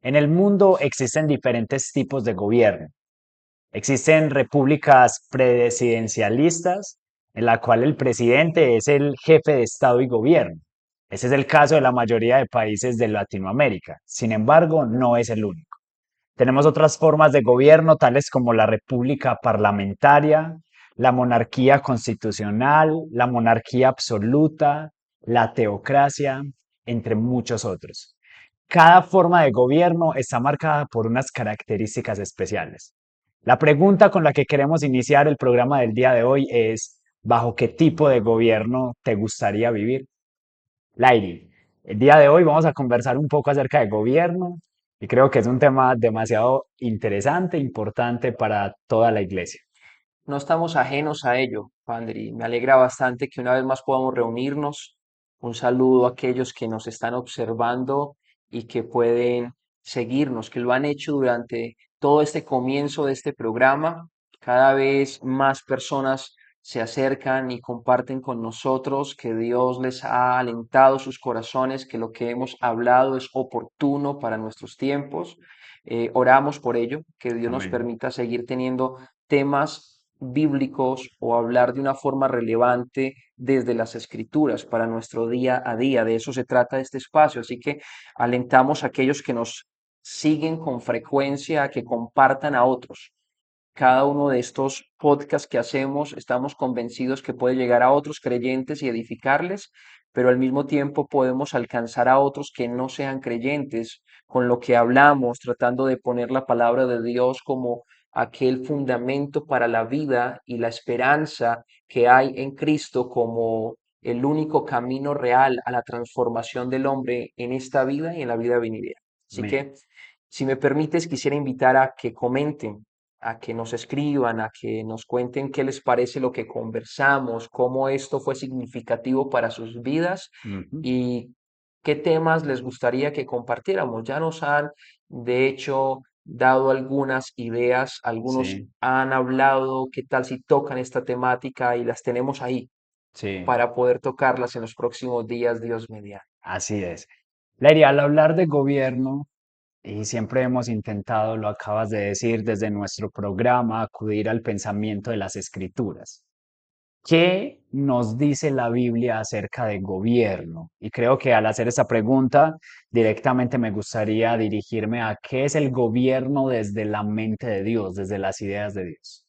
En el mundo existen diferentes tipos de gobierno. Existen repúblicas presidencialistas, en la cual el presidente es el jefe de Estado y gobierno. Ese es el caso de la mayoría de países de Latinoamérica. Sin embargo, no es el único. Tenemos otras formas de gobierno, tales como la república parlamentaria, la monarquía constitucional, la monarquía absoluta, la teocracia, entre muchos otros. Cada forma de gobierno está marcada por unas características especiales. La pregunta con la que queremos iniciar el programa del día de hoy es, ¿bajo qué tipo de gobierno te gustaría vivir? Lairi, el día de hoy vamos a conversar un poco acerca de gobierno y creo que es un tema demasiado interesante, importante para toda la iglesia. No estamos ajenos a ello, Pandri. Me alegra bastante que una vez más podamos reunirnos. Un saludo a aquellos que nos están observando y que pueden seguirnos, que lo han hecho durante todo este comienzo de este programa. Cada vez más personas se acercan y comparten con nosotros que Dios les ha alentado sus corazones, que lo que hemos hablado es oportuno para nuestros tiempos. Oramos por ello, que Dios nos Amén. permita seguir teniendo temas bíblicos o hablar de una forma relevante desde las escrituras para nuestro día a día. De eso se trata este espacio. Así que alentamos a aquellos que nos siguen con frecuencia a que compartan a otros. Cada uno de estos podcasts que hacemos, estamos convencidos que puede llegar a otros creyentes y edificarles, pero al mismo tiempo podemos alcanzar a otros que no sean creyentes con lo que hablamos, tratando de poner la palabra de Dios como aquel fundamento para la vida y la esperanza que hay en Cristo como el único camino real a la transformación del hombre en esta vida y en la vida venidera. Así Amén. que, si me permites, quisiera invitar a que comenten, a que nos escriban, a que nos cuenten qué les parece lo que conversamos, cómo esto fue significativo para sus vidas Ujú. y qué temas les gustaría que compartiéramos. Ya nos han, de hecho, dado algunas ideas, algunos Sí, han hablado, qué tal si tocan esta temática y las tenemos ahí sí, para poder tocarlas en los próximos días, Dios mediante. así es. Lairi, al hablar de gobierno, y siempre hemos intentado, lo acabas de decir, desde nuestro programa, acudir al pensamiento de las escrituras. ¿Qué nos dice la Biblia acerca de gobierno? Y creo que al hacer esa pregunta, directamente me gustaría dirigirme a qué es el gobierno desde la mente de Dios, desde las ideas de Dios.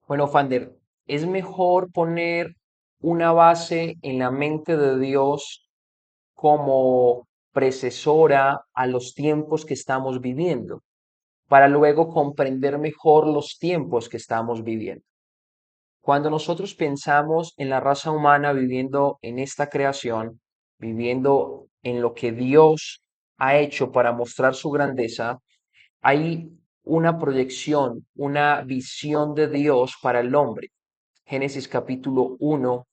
Bueno, Fander, es mejor poner una base en la mente de Dios como precesora a los tiempos que estamos viviendo, para luego comprender mejor los tiempos que estamos viviendo. Cuando nosotros pensamos en la raza humana viviendo en esta creación, viviendo en lo que Dios ha hecho para mostrar su grandeza, hay una proyección, una visión de Dios para el hombre. Génesis capítulo 1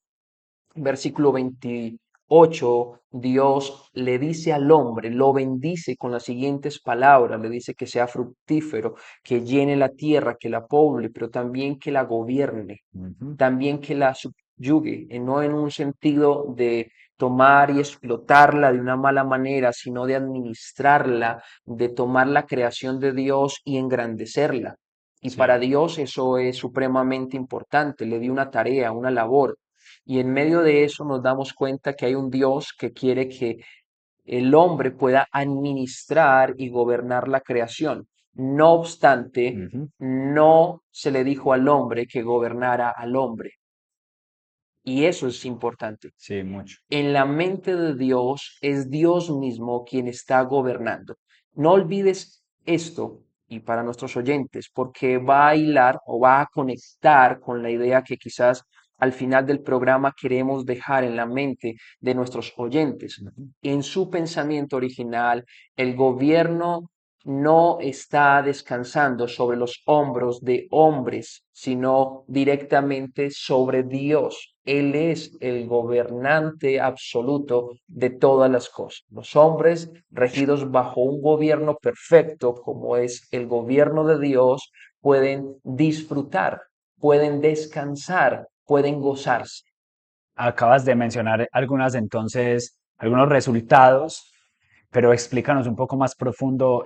versículo 28, Dios le dice al hombre, lo bendice con las siguientes palabras, le dice que sea fructífero, que llene la tierra, que la poble, pero también que la gobierne, Ujú. también que la subyugue, no en un sentido de tomar y explotarla de una mala manera, sino de administrarla, de tomar la creación de Dios y engrandecerla. Y para Sí, Dios eso es supremamente importante, le dio una tarea, una labor. Y en medio de eso nos damos cuenta que hay un Dios que quiere que el hombre pueda administrar y gobernar la creación. No obstante, ujú. no se le dijo al hombre que gobernara al hombre. Y eso es importante. Sí, mucho. En la mente de Dios es Dios mismo quien está gobernando. No olvides esto, y para nuestros oyentes, porque va a hilar o va a conectar con la idea que quizás al final del programa queremos dejar en la mente de nuestros oyentes. Ujú. En su pensamiento original, el gobierno no está descansando sobre los hombros de hombres, sino directamente sobre Dios. Él es el gobernante absoluto de todas las cosas. Los hombres, regidos bajo un gobierno perfecto, como es el gobierno de Dios, pueden disfrutar, pueden descansar, pueden gozarse. Acabas de mencionar algunos resultados, pero explícanos un poco más profundo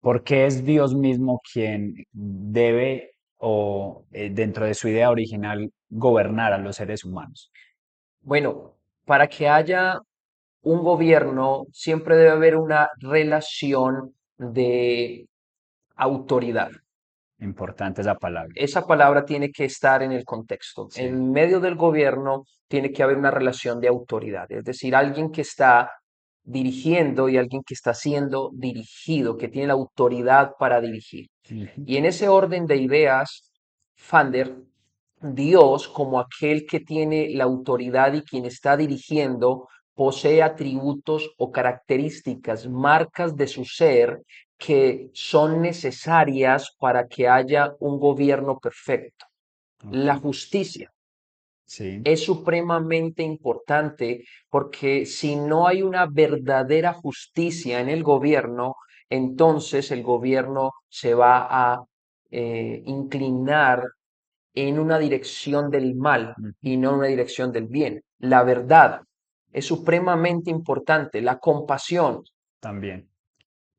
por qué es Dios mismo quien debe o dentro de su idea original gobernar a los seres humanos. Bueno, para que haya un gobierno, siempre debe haber una relación de autoridad. Importante esa palabra. Esa palabra tiene que estar en el contexto. Sí. En medio del gobierno tiene que haber una relación de autoridad, es decir, alguien que está dirigiendo y alguien que está siendo dirigido, que tiene la autoridad para dirigir. Ujú. Y en ese orden de ideas, Fander, Dios como aquel que tiene la autoridad y quien está dirigiendo, posee atributos o características, marcas de su ser que son necesarias para que haya un gobierno perfecto. Ok. La justicia Sí. es supremamente importante porque si no hay una verdadera justicia en el gobierno, entonces el gobierno se va a inclinar en una dirección del mal Ujú. y no en una dirección del bien. La verdad es supremamente importante, la compasión. También.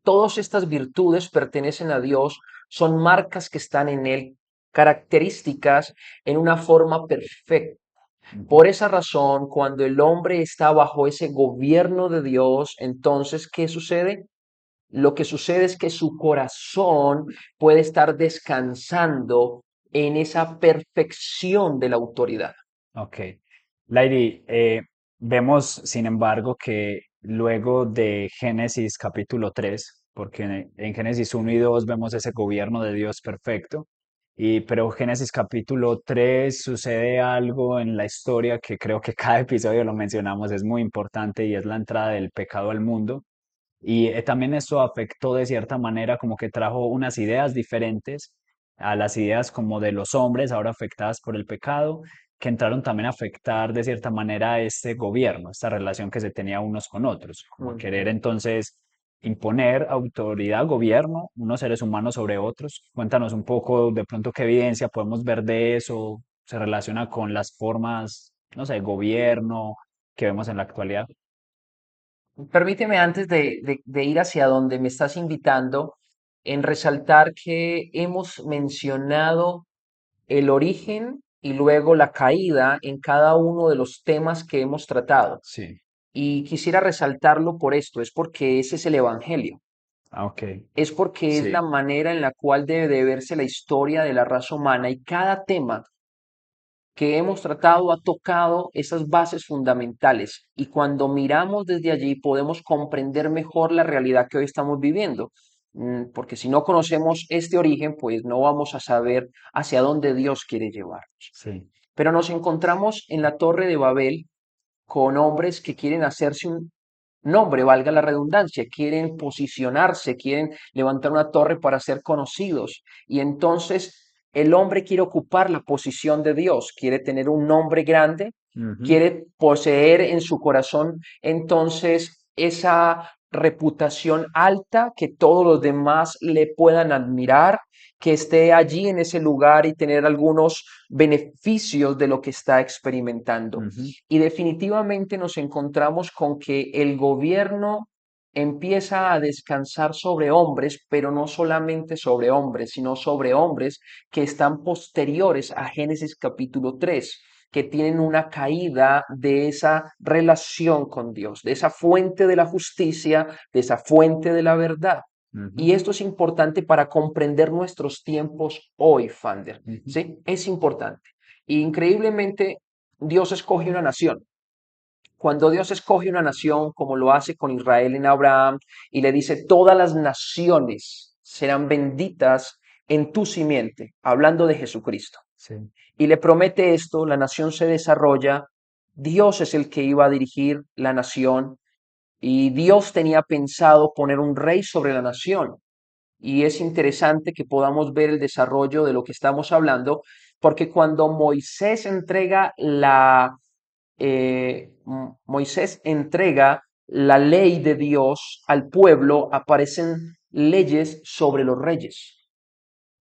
Todas estas virtudes pertenecen a Dios, son marcas que están en Él, características en una forma perfecta. Ujú. Por esa razón, cuando el hombre está bajo ese gobierno de Dios, entonces, ¿qué sucede? Lo que sucede es que su corazón puede estar descansando en esa perfección de la autoridad. Ok. Lairi, vemos, sin embargo, que luego de Génesis capítulo 3, porque en Génesis 1 y 2 vemos ese gobierno de Dios perfecto, pero Génesis capítulo 3 sucede algo en la historia que creo que cada episodio lo mencionamos, es muy importante y es la entrada del pecado al mundo. Y también eso afectó de cierta manera, como que trajo unas ideas diferentes a las ideas como de los hombres, ahora afectadas por el pecado, que entraron también a afectar de cierta manera a este gobierno, esta relación que se tenía unos con otros, como a querer Ujú. entonces imponer autoridad, gobierno, unos seres humanos sobre otros. Cuéntanos un poco de pronto qué evidencia podemos ver de eso, se relaciona con las formas, no sé, gobierno que vemos en la actualidad. Permíteme antes de ir hacia donde me estás invitando, en resaltar que hemos mencionado el origen y luego la caída en cada uno de los temas que hemos tratado. Sí. Y quisiera resaltarlo por esto, es porque ese es el Evangelio, Ah, ok. es porque es la Sí. manera en la cual debe de verse la historia de la raza humana y cada tema que hemos tratado ha tocado esas bases fundamentales y cuando miramos desde allí podemos comprender mejor la realidad que hoy estamos viviendo. Porque si no conocemos este origen, pues no vamos a saber hacia dónde Dios quiere llevarnos. Sí. Pero nos encontramos en la Torre de Babel con hombres que quieren hacerse un nombre, valga la redundancia, quieren posicionarse, quieren levantar una torre para ser conocidos. Y entonces el hombre quiere ocupar la posición de Dios, quiere tener un nombre grande, Ujú. quiere poseer en su corazón entonces esa reputación alta, que todos los demás le puedan admirar, que esté allí en ese lugar y tener algunos beneficios de lo que está experimentando. Ujú. Y definitivamente nos encontramos con que el gobierno empieza a descansar sobre hombres, pero no solamente sobre hombres, sino sobre hombres que están posteriores a Génesis capítulo 3, que tienen una caída de esa relación con Dios, de esa fuente de la justicia, de esa fuente de la verdad. Ujú. Y esto es importante para comprender nuestros tiempos hoy, Fander. Ujú. ¿Sí? Es importante. Y increíblemente, Dios escoge una nación. Cuando Dios escoge una nación, como lo hace con Israel en Abraham, y le dice, todas las naciones serán benditas en tu simiente, hablando de Jesucristo. Sí. Y le promete esto, la nación se desarrolla, Dios es el que iba a dirigir la nación, y Dios tenía pensado poner un rey sobre la nación. Y es interesante que podamos ver el desarrollo de lo que estamos hablando, porque cuando Moisés entrega la ley de Dios al pueblo, aparecen leyes sobre los reyes.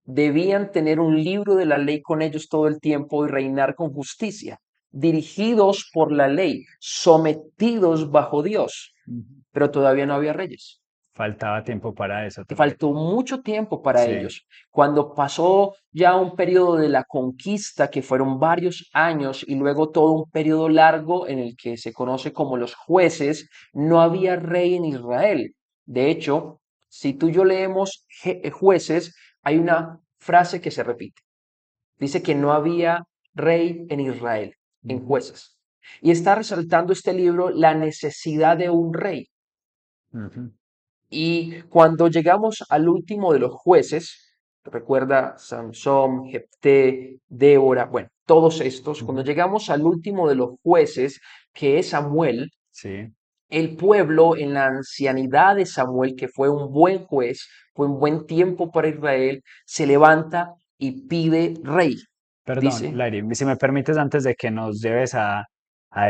Debían tener un libro de la ley con ellos todo el tiempo y reinar con justicia, dirigidos por la ley, sometidos bajo Dios. Ujú. pero todavía no había reyes. Faltaba tiempo para eso Y todavía. faltó mucho tiempo para Sí. ellos. Cuando pasó ya un periodo de la conquista, que fueron varios años, y luego todo un periodo largo en el que se conoce como los jueces, no había rey en Israel. De hecho, si tú y yo leemos jueces, hay una frase que se repite. Dice que no había rey en Israel, en Ujú, jueces. Y está resaltando este libro la necesidad de un rey. ujú. Y cuando llegamos al último de los jueces, recuerda Sansón, Jefté, Débora, bueno, todos estos, cuando Ujú. llegamos al último de los jueces, que es Samuel, Sí. el pueblo en la ancianidad de Samuel, que fue un buen juez, fue un buen tiempo para Israel, se levanta y pide rey. Perdón, Dice, Larry, si me permites, antes de que nos lleves a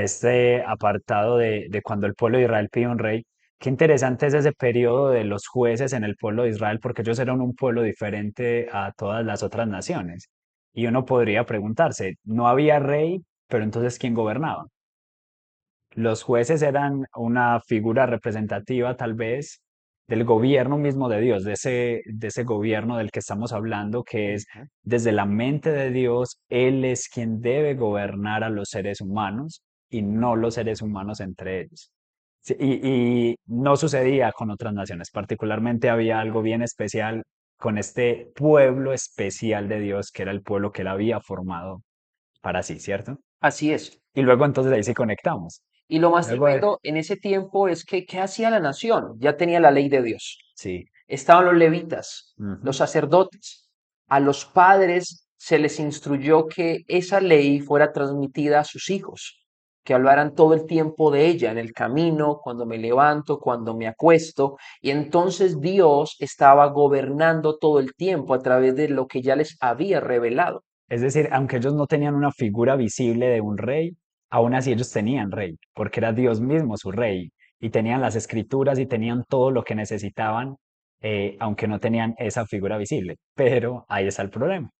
este apartado de cuando el pueblo de Israel pide un rey, qué interesante es ese periodo de los jueces en el pueblo de Israel, porque ellos eran un pueblo diferente a todas las otras naciones. Y uno podría preguntarse, no había rey, pero entonces ¿quién gobernaba? Los jueces eran una figura representativa, tal vez, del gobierno mismo de Dios, de ese gobierno del que estamos hablando, que es "Ujú, desde la mente de Dios, Él es quien debe gobernar a los seres humanos y no los seres humanos entre ellos. Sí, y no sucedía con otras naciones, particularmente había algo bien especial con este pueblo especial de Dios, que era el pueblo que Él había formado para sí, ¿cierto? así es. Y luego entonces ahí sí conectamos. Y lo más Luego, tremendo en ese tiempo es que, ¿qué hacía la nación? Ya tenía la ley de Dios. sí. Estaban los levitas, los Ujú. sacerdotes. A los padres se les instruyó que esa ley fuera transmitida a sus hijos, que hablaran todo el tiempo de ella, en el camino, cuando me levanto, cuando me acuesto. Y entonces Dios estaba gobernando todo el tiempo a través de lo que ya les había revelado. Es decir, aunque ellos no tenían una figura visible de un rey, aún así ellos tenían rey, porque era Dios mismo su rey, y tenían las escrituras y tenían todo lo que necesitaban, aunque no tenían esa figura visible. Pero ahí está el problema.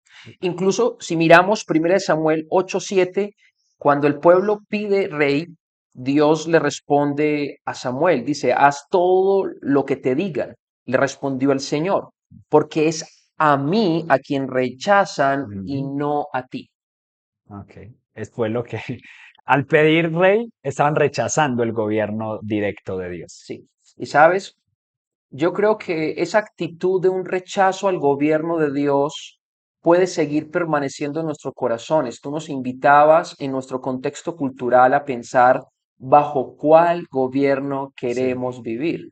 Incluso si miramos 1 Samuel 8:7, cuando el pueblo pide rey, Dios le responde a Samuel, dice, haz todo lo que te digan, le respondió el Señor, porque es a mí a quien rechazan y Ujú. no a ti. Ok. Fue lo que, al pedir rey, estaban rechazando el gobierno directo de Dios. Sí. Y sabes, yo creo que esa actitud de un rechazo al gobierno de Dios puede seguir permaneciendo en nuestros corazones. Tú nos invitabas en nuestro contexto cultural a pensar bajo cuál gobierno Sí. queremos vivir.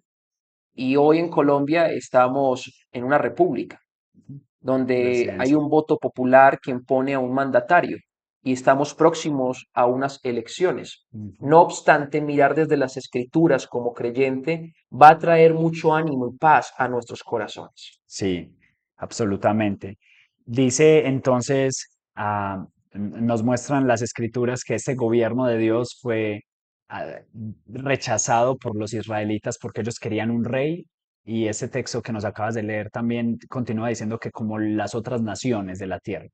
Y hoy en Colombia estamos en una república Ujú. donde hay Presidencia. un voto popular que impone a un mandatario y estamos próximos a unas elecciones. Ujú. No obstante, mirar desde las escrituras como creyente va a traer mucho ánimo y paz a nuestros corazones. Sí, absolutamente. Dice entonces, nos muestran las escrituras que este gobierno de Dios fue ah, rechazado por los israelitas porque ellos querían un rey. Y ese texto que nos acabas de leer también continúa diciendo que como las otras naciones de la tierra,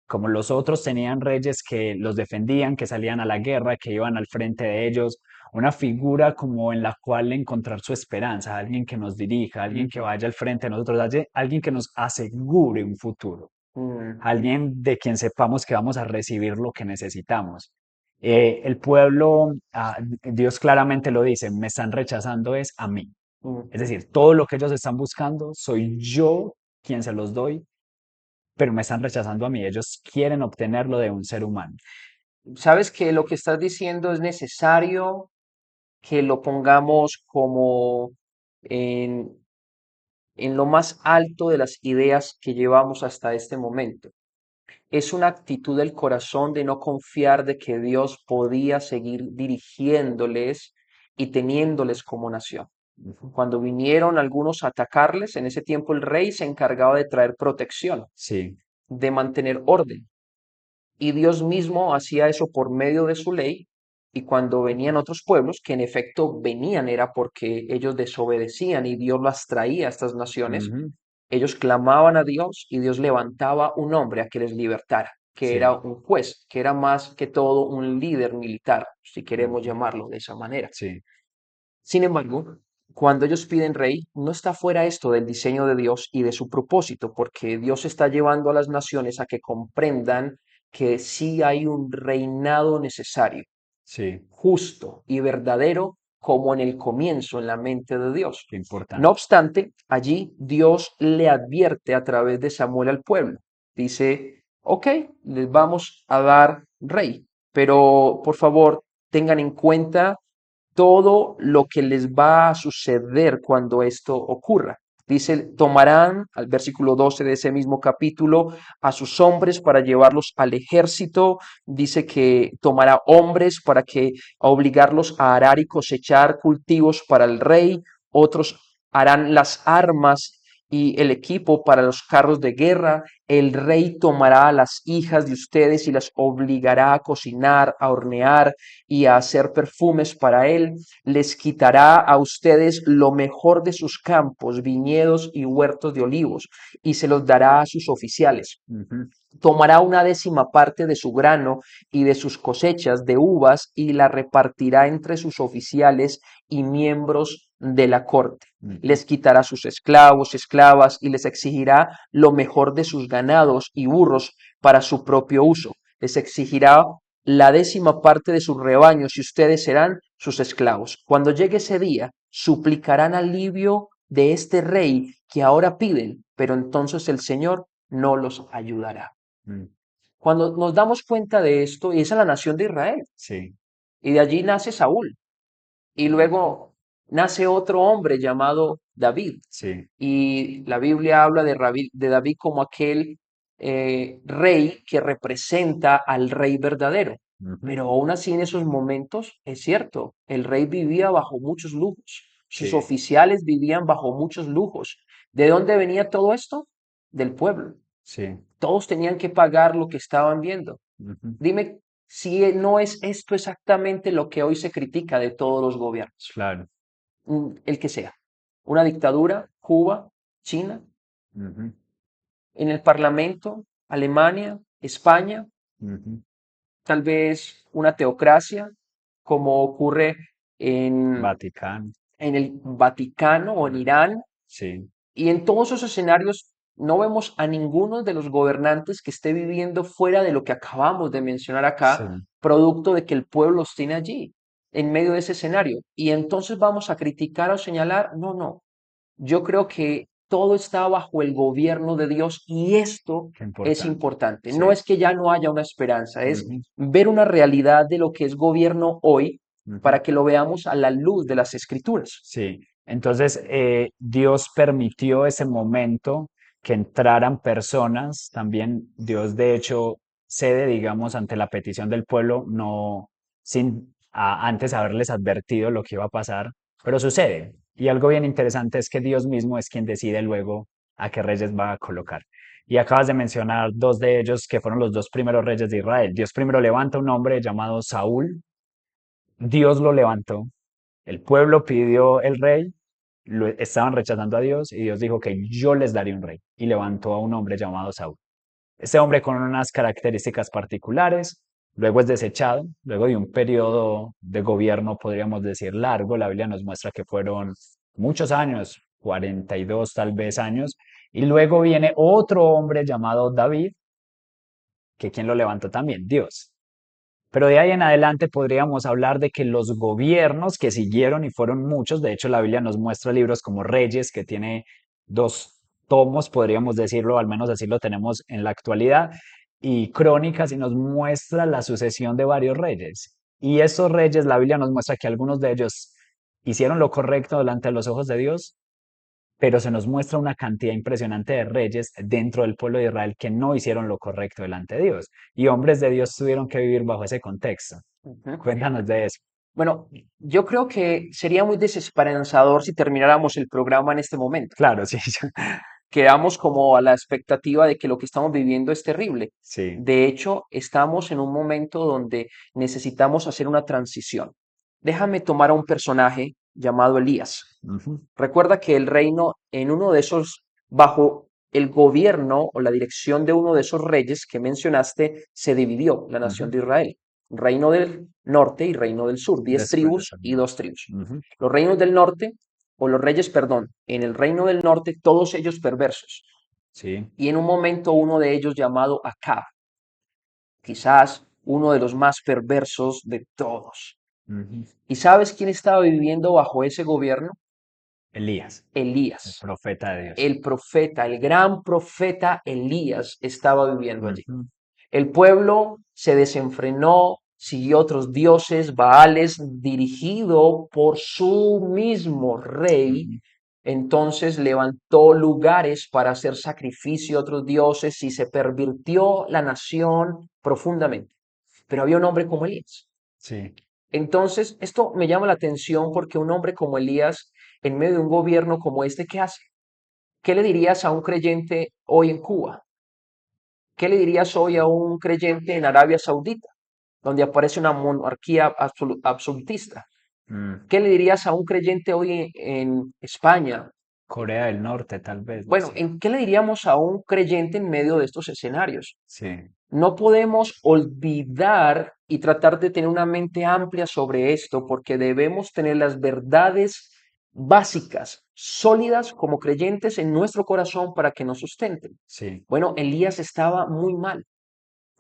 como los otros tenían reyes que los defendían, que salían a la guerra, que iban al frente de ellos, una figura como en la cual encontrar su esperanza, alguien que nos dirija, alguien que Ujú, vaya al frente de nosotros, alguien que nos asegure un futuro, ujú. alguien de quien sepamos que vamos a recibir lo que necesitamos. El pueblo, Dios claramente lo dice, me están rechazando es a mí. Es Ujú. decir, todo lo que ellos están buscando, soy yo quien se los doy, pero me están rechazando a mí. Ellos quieren obtenerlo de un ser humano. Sabes que lo que estás diciendo es necesario que lo pongamos como en, en lo más alto de las ideas que llevamos hasta este momento. Es una actitud del corazón de no confiar de que Dios podía seguir dirigiéndoles y teniéndoles como nación. Ujú. Cuando vinieron algunos a atacarles, en ese tiempo el rey se encargaba de traer protección, Sí. de mantener orden. Y Dios mismo hacía eso por medio de su ley. Y cuando venían otros pueblos, que en efecto venían era porque ellos desobedecían y Dios las traía a estas naciones, Ujú. ellos clamaban a Dios y Dios levantaba un hombre a que les libertara, que era Sí. un juez, que era más que todo un líder militar, si queremos Ujú. llamarlo de esa manera. Sí. Sin embargo, Cuando ellos piden rey, no está fuera esto del diseño de Dios y de su propósito, porque Dios está llevando a las naciones a que comprendan que sí hay un reinado necesario, Sí, justo y verdadero como en el comienzo en la mente de Dios. qué No importante. obstante, allí Dios le advierte a través de Samuel al pueblo. Dice, ok, les vamos a dar rey, pero por favor tengan en cuenta todo lo que les va a suceder cuando esto ocurra. Dice, tomarán, al versículo 12 de ese mismo capítulo, a sus hombres para llevarlos al ejército. Dice que tomará hombres para que obligarlos a arar y cosechar cultivos para el rey. Otros harán las armas y el equipo para los carros de guerra. El rey tomará a las hijas de ustedes y las obligará a cocinar, a hornear y a hacer perfumes para él. Les quitará a ustedes lo mejor de sus campos, viñedos y huertos de olivos, y se los dará a sus oficiales. Ujú, Tomará una décima parte de su grano y de sus cosechas de uvas y la repartirá entre sus oficiales y miembros de la corte. ujú. Les quitará sus esclavos, esclavas y les exigirá lo mejor de sus ganados y burros para su propio uso. Les exigirá la décima parte de sus rebaños y ustedes serán sus esclavos. Cuando llegue ese día, suplicarán alivio de este rey que ahora piden, pero entonces el Señor no los ayudará. Mm, Cuando nos damos cuenta de esto, y esa es la nación de Israel, sí, y de allí nace Saúl, y luego nace otro hombre llamado David, sí, y la Biblia habla de David como aquel rey que representa al rey verdadero. ujú, Pero aún así en esos momentos, es cierto, el rey vivía bajo muchos lujos, sus sí, oficiales vivían bajo muchos lujos. ¿De dónde venía todo esto? Del pueblo. sí, Todos tenían que pagar lo que estaban viendo. ujú, Dime si no es esto exactamente lo que hoy se critica de todos los gobiernos, claro. el que sea. Una dictadura, Cuba, China, Ujú, en el Parlamento, Alemania, España, ujú. tal vez una teocracia, como ocurre en, Vaticano, en el Vaticano o en Irán. sí, Y en todos esos escenarios no vemos a ninguno de los gobernantes que esté viviendo fuera de lo que acabamos de mencionar sí, acá, producto de que el pueblo los tiene allí, en medio de ese escenario. Y entonces vamos a criticar o señalar, no, no, yo creo que todo está bajo el gobierno de Dios y esto qué es importante. importante. No Sí, es que ya no haya una esperanza, es ujú, ver una realidad de lo que es gobierno hoy ujú. para que lo veamos a la luz de las escrituras. Sí, entonces Dios permitió ese momento que entraran personas, también Dios de hecho cede, digamos, ante la petición del pueblo, no sin antes haberles advertido lo que iba a pasar, pero sucede. Y algo bien interesante es que Dios mismo es quien decide luego a qué reyes va a colocar. Y acabas de mencionar dos de ellos que fueron los dos primeros reyes de Israel. Dios primero levanta un hombre llamado Saúl, Dios lo levantó, el pueblo pidió el rey, estaban rechazando a Dios y Dios dijo que yo les daré un rey y levantó a un hombre llamado Saúl. Este hombre con unas características particulares, luego es desechado, luego de un periodo de gobierno, podríamos decir, largo, la Biblia nos muestra que fueron muchos años, 42 tal vez años, y luego viene otro hombre llamado David, que quien lo levantó también, Dios. Pero de ahí en adelante podríamos hablar de que los gobiernos que siguieron, y fueron muchos, de hecho la Biblia nos muestra libros como Reyes, que tiene dos tomos, podríamos decirlo, al menos así lo tenemos en la actualidad, y Crónicas, y nos muestra la sucesión de varios reyes. Y esos reyes, la Biblia nos muestra que algunos de ellos hicieron lo correcto delante de los ojos de Dios, pero se nos muestra una cantidad impresionante de reyes dentro del pueblo de Israel que no hicieron lo correcto delante de Dios. Y hombres de Dios tuvieron que vivir bajo ese contexto. Ujú. Cuéntanos de eso. Bueno, yo creo que sería muy desesperanzador si termináramos el programa en este momento. Claro, sí, Quedamos como a la expectativa de que lo que estamos viviendo es terrible. sí, De hecho, estamos en un momento donde necesitamos hacer una transición. Déjame tomar a un personaje llamado Elías. ujú, Recuerda que el reino en uno de esos, bajo el gobierno o la dirección de uno de esos reyes que mencionaste, se dividió la nación ujú. de Israel. Reino del norte y reino del sur, 10 Después de tribus esa. y 2 tribus. Ujú, Los reinos del norte o los reyes, perdón, en el reino del norte, todos ellos perversos. Sí. Y en un momento uno de ellos llamado Acab, quizás uno de los más perversos de todos. Ujú. ¿Y sabes quién estaba viviendo bajo ese gobierno? Elías, el Elías, profeta de Dios. el profeta, el gran profeta Elías estaba viviendo allí. Ujú, El pueblo se desenfrenó, siguió otros dioses, Baales, dirigido por su mismo rey. ujú. Entonces levantó lugares para hacer sacrificio a otros dioses y se pervirtió la nación profundamente. Pero había un hombre como Elías. Sí. Entonces, esto me llama la atención porque un hombre como Elías, en medio de un gobierno como este, ¿qué hace? ¿Qué le dirías a un creyente hoy en Cuba? ¿Qué le dirías hoy a un creyente en Arabia Saudita, donde aparece una monarquía absolutista? Mm. ¿Qué le dirías a un creyente hoy en España? Corea del Norte, tal vez, no Bueno, sé. ¿en qué le diríamos a un creyente en medio de estos escenarios? Sí, No podemos olvidar y tratar de tener una mente amplia sobre esto porque debemos tener las verdades básicas, sólidas como creyentes en nuestro corazón para que nos sustenten. sí, Bueno, Elías estaba muy mal.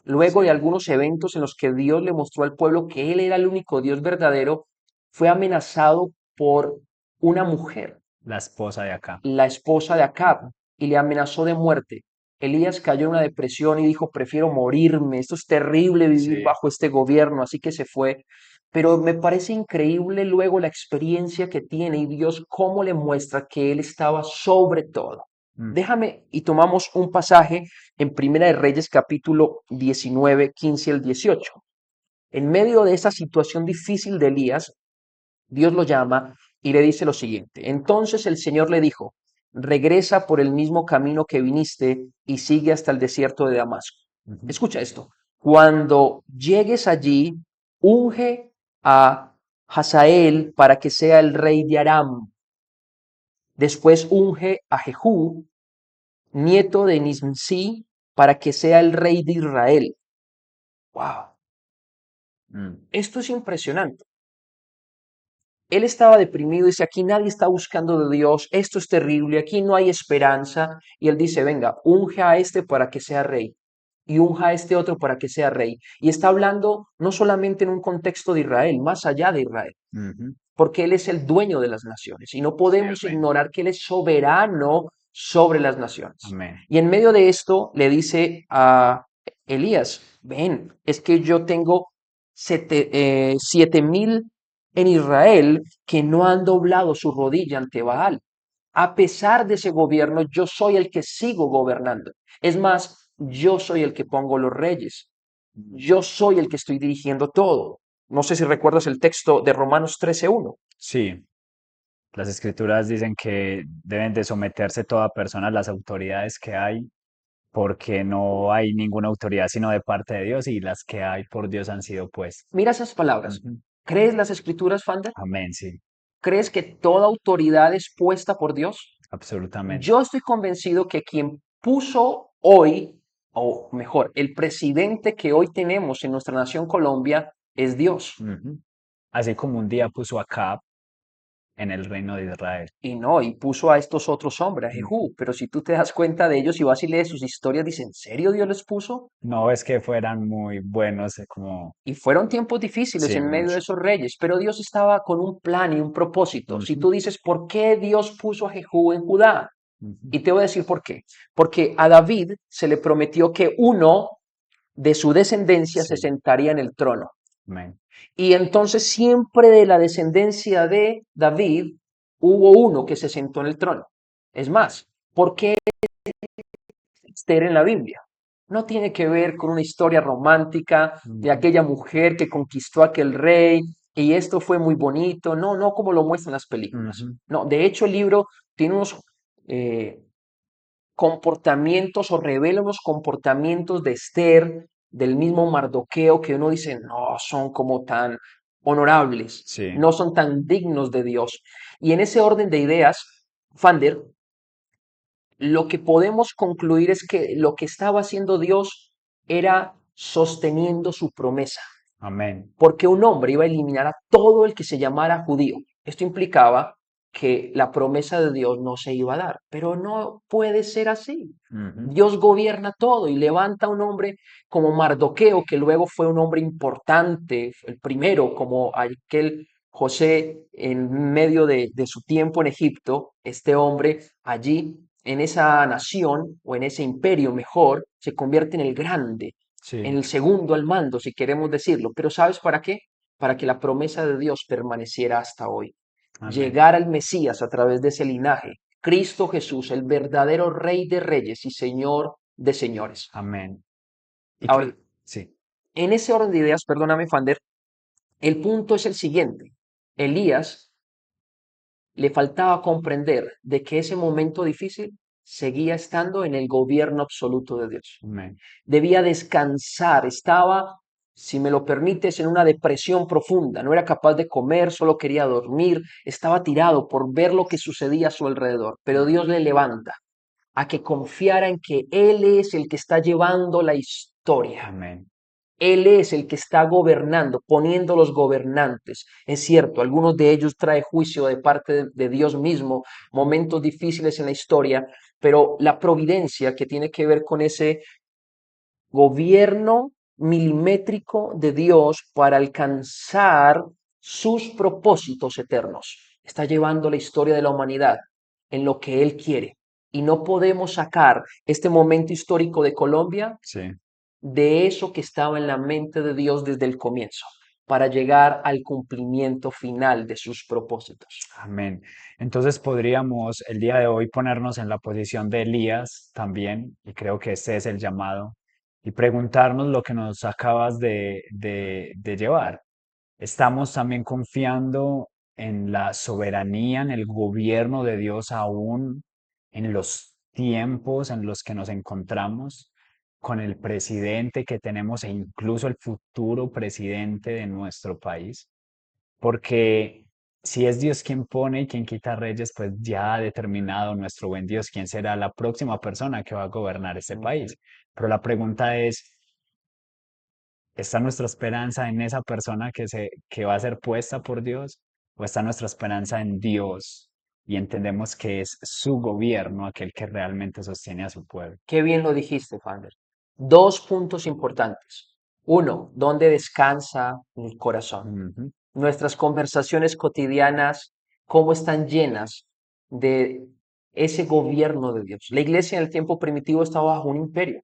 Luego de sí. algunos eventos en los que Dios le mostró al pueblo que él era el único Dios verdadero, fue amenazado por una mujer, La esposa de acá. la esposa de Acab, y le amenazó de muerte. Elías cayó en una depresión y dijo, prefiero morirme, esto es terrible vivir Sí, bajo este gobierno, así que se fue. Pero me parece increíble luego la experiencia que tiene y Dios cómo le muestra que él estaba sobre todo. mm, Déjame y tomamos un pasaje en Primera de Reyes capítulo 19, 15 al 18. En medio de esa situación difícil de Elías, Dios lo llama y le dice lo siguiente. Entonces el Señor le dijo, regresa por el mismo camino que viniste y sigue hasta el desierto de Damasco. ujú. Escucha esto. Cuando llegues allí, unge a Hazael para que sea el rey de Aram. Después unge a Jehú, nieto de Nimsi, para que sea el rey de Israel. Wow, Mm, esto es impresionante. Él estaba deprimido, dice, aquí nadie está buscando de Dios, esto es terrible, aquí no hay esperanza. Y él dice, venga, unge a este para que sea rey y unja a este otro para que sea rey. Y está hablando no solamente en un contexto de Israel, más allá de Israel, ujú. porque Él es el dueño de las naciones y no Sí, podemos amén. ignorar que Él es soberano sobre las naciones. Amén. Y en medio de esto le dice a Elías, ven, es que yo tengo 7,000 en Israel que no han doblado su rodilla ante Baal. A pesar de ese gobierno, yo soy el que sigo gobernando. Es más, yo soy el que pongo los reyes. Mm. Yo soy el que estoy dirigiendo todo. No sé si recuerdas el texto de Romanos 13:1. Sí, las escrituras dicen que deben de someterse toda persona a las autoridades que hay, porque no hay ninguna autoridad sino de parte de Dios y las que hay por Dios han sido puestas. Mira esas palabras. Ujú. ¿Crees las escrituras, Fander? Amén, sí, ¿Crees que toda autoridad es puesta por Dios? absolutamente. Yo estoy convencido que quien puso hoy, o mejor, el presidente que hoy tenemos en nuestra nación Colombia es Dios. Ujú. Así como un día puso a Acab en el reino de Israel. Y no, y puso a estos otros hombres, a Ujú. Jehú. Pero si tú te das cuenta de ellos y vas y lees sus historias, dice, ¿en serio Dios les puso? No es que fueran muy buenos, como, Y fueron tiempos difíciles sí, en medio de mucho. esos reyes, pero Dios estaba con un plan y un propósito. Si Ujú, tú dices, ¿por qué Dios puso a Jehú en Judá? ujú. Y te voy a decir por qué. Porque a David se le prometió que uno de su descendencia se Sí, sentaría en el trono. amén. Y entonces siempre de la descendencia de David hubo uno que se sentó en el trono. Es más, ¿por qué Esther en la Biblia? No tiene que ver con una historia romántica de Ujú, aquella mujer que conquistó a aquel rey y esto fue muy bonito. No, no como lo muestran las películas. ujú. No, de hecho el libro tiene unos eh, comportamientos o revela unos comportamientos de Esther, del mismo Mardoqueo, que uno dice, no son como tan honorables, Sí, no son tan dignos de Dios. Y en ese orden de ideas, Fander, lo que podemos concluir es que lo que estaba haciendo Dios era sosteniendo su promesa, amén. porque un hombre iba a eliminar a todo el que se llamara judío. Esto implicaba que la promesa de Dios no se iba a dar, pero no puede ser así. Ujú. Dios gobierna todo y levanta a un hombre como Mardoqueo, que luego fue un hombre importante, el primero, como aquel José en medio de su tiempo en Egipto, este hombre allí en esa nación o en ese imperio mejor, se convierte en el grande, en Sí, el segundo al mando, si queremos decirlo. Pero ¿sabes para qué? Para que la promesa de Dios permaneciera hasta hoy. amén, Llegar al Mesías a través de ese linaje, Cristo Jesús, el verdadero Rey de Reyes y Señor de señores. amén. Y Ahora, que, sí, en ese orden de ideas, perdóname, Fander, el punto es el siguiente. Elías le faltaba comprender de que ese momento difícil seguía estando en el gobierno absoluto de Dios. amén. Debía descansar, estaba, si me lo permites, en una depresión profunda, no era capaz de comer, solo quería dormir, estaba tirado por ver lo que sucedía a su alrededor, pero Dios le levanta a que confiara en que Él es el que está llevando la historia. Amén. Él es el que está gobernando, poniendo los gobernantes. Es cierto, algunos de ellos trae juicio de parte de Dios mismo, momentos difíciles en la historia, pero la providencia que tiene que ver con ese gobierno milimétrico de Dios para alcanzar sus propósitos eternos. Está llevando la historia de la humanidad en lo que Él quiere. Y no podemos sacar este momento histórico de Colombia Sí, de eso que estaba en la mente de Dios desde el comienzo, para llegar al cumplimiento final de sus propósitos. amén. Entonces podríamos el día de hoy ponernos en la posición de Elías también, y creo que este es el llamado, y preguntarnos lo que nos acabas de llevar. Estamos también confiando en la soberanía, en el gobierno de Dios aún en los tiempos en los que nos encontramos, con el presidente que tenemos e incluso el futuro presidente de nuestro país, porque si es Dios quien pone y quien quita reyes, pues ya ha determinado nuestro buen Dios quién será la próxima persona que va a gobernar este Ujú. país. Pero la pregunta es, ¿está nuestra esperanza en esa persona que va a ser puesta por Dios? ¿O está nuestra esperanza en Dios y entendemos que es su gobierno aquel que realmente sostiene a su pueblo? Qué bien lo dijiste, Fander. Dos puntos importantes. Uno, ¿dónde descansa el corazón? Ujú. Nuestras conversaciones cotidianas, cómo están llenas de ese gobierno de Dios. La iglesia en el tiempo primitivo estaba bajo un imperio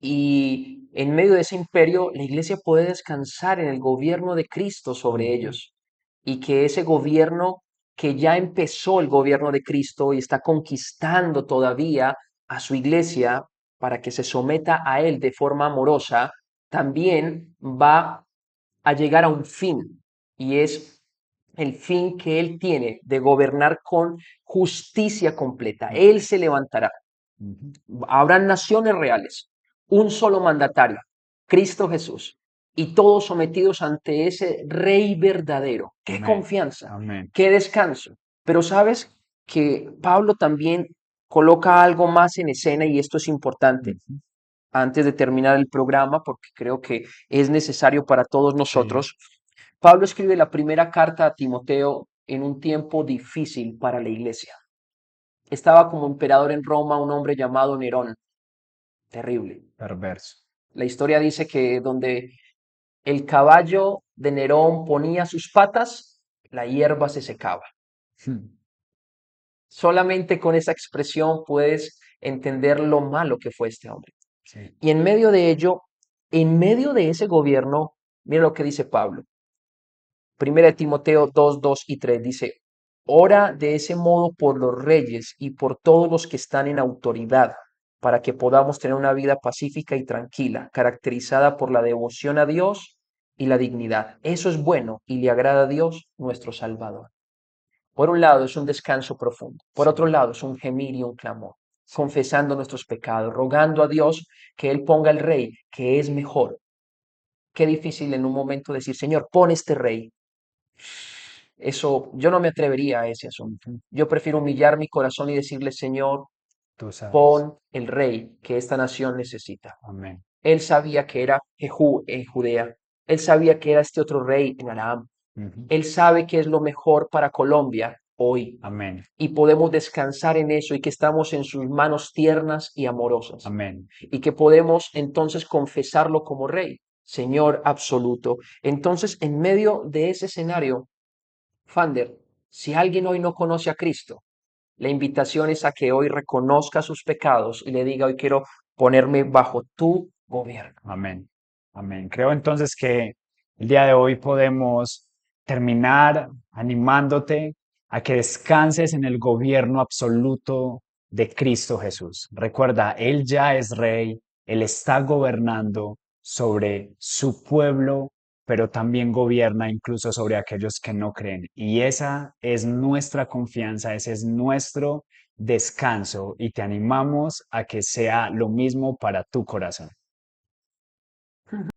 y en medio de ese imperio la iglesia puede descansar en el gobierno de Cristo sobre Ujú. ellos y que ese gobierno que ya empezó el gobierno de Cristo y está conquistando todavía a su iglesia para que se someta a él de forma amorosa, también va a llegar a un fin y es el fin que él tiene de gobernar con justicia completa. Él se levantará. Ujú. Habrán naciones reales, un solo mandatario, Cristo Jesús, y todos sometidos ante ese Rey verdadero. ¡Qué Amén. confianza! Amén. ¡Qué descanso! Pero sabes que Pablo también coloca algo más en escena y esto es importante Ujú. antes de terminar el programa porque creo que es necesario para todos Sí, nosotros. Pablo escribe la primera carta a Timoteo en un tiempo difícil para la iglesia. Estaba como emperador en Roma un hombre llamado Nerón. Terrible. perverso. La historia dice que donde el caballo de Nerón ponía sus patas, la hierba se secaba. Solamente con esa expresión puedes entender lo malo que fue este hombre. Sí. Y en medio de ello, en medio de ese gobierno, mira lo que dice Pablo. Primera de Timoteo 2, 2 y 3 dice, ora de ese modo por los reyes y por todos los que están en autoridad, para que podamos tener una vida pacífica y tranquila, caracterizada por la devoción a Dios y la dignidad. Eso es bueno y le agrada a Dios, nuestro Salvador. Por un lado es un descanso profundo, por Sí, otro lado es un gemir y un clamor, sí. confesando nuestros pecados, rogando a Dios que Él ponga el rey, que es mejor. Qué difícil en un momento decir, Señor, pon este rey. Eso, yo no me atrevería a ese asunto. Ujú. Yo prefiero humillar mi corazón y decirle, Señor, Tú sabes. pon el rey que esta nación necesita. Amén. Él sabía que era Jehú en Judea. Él sabía que era este otro rey en Aram. Ujú. Él sabe qué es lo mejor para Colombia hoy Amén. y podemos descansar en eso y que estamos en sus manos tiernas y amorosas Amén. y que podemos entonces confesarlo como Rey, Señor absoluto. Entonces, en medio de ese escenario, Fander, si alguien hoy no conoce a Cristo, la invitación es a que hoy reconozca sus pecados y le diga, hoy quiero ponerme bajo tu gobierno. Amén. Amén. Creo entonces que el día de hoy podemos terminar animándote a que descanses en el gobierno absoluto de Cristo Jesús. Recuerda, Él ya es rey, Él está gobernando sobre su pueblo, pero también gobierna incluso sobre aquellos que no creen. Y esa es nuestra confianza, ese es nuestro descanso y te animamos a que sea lo mismo para tu corazón.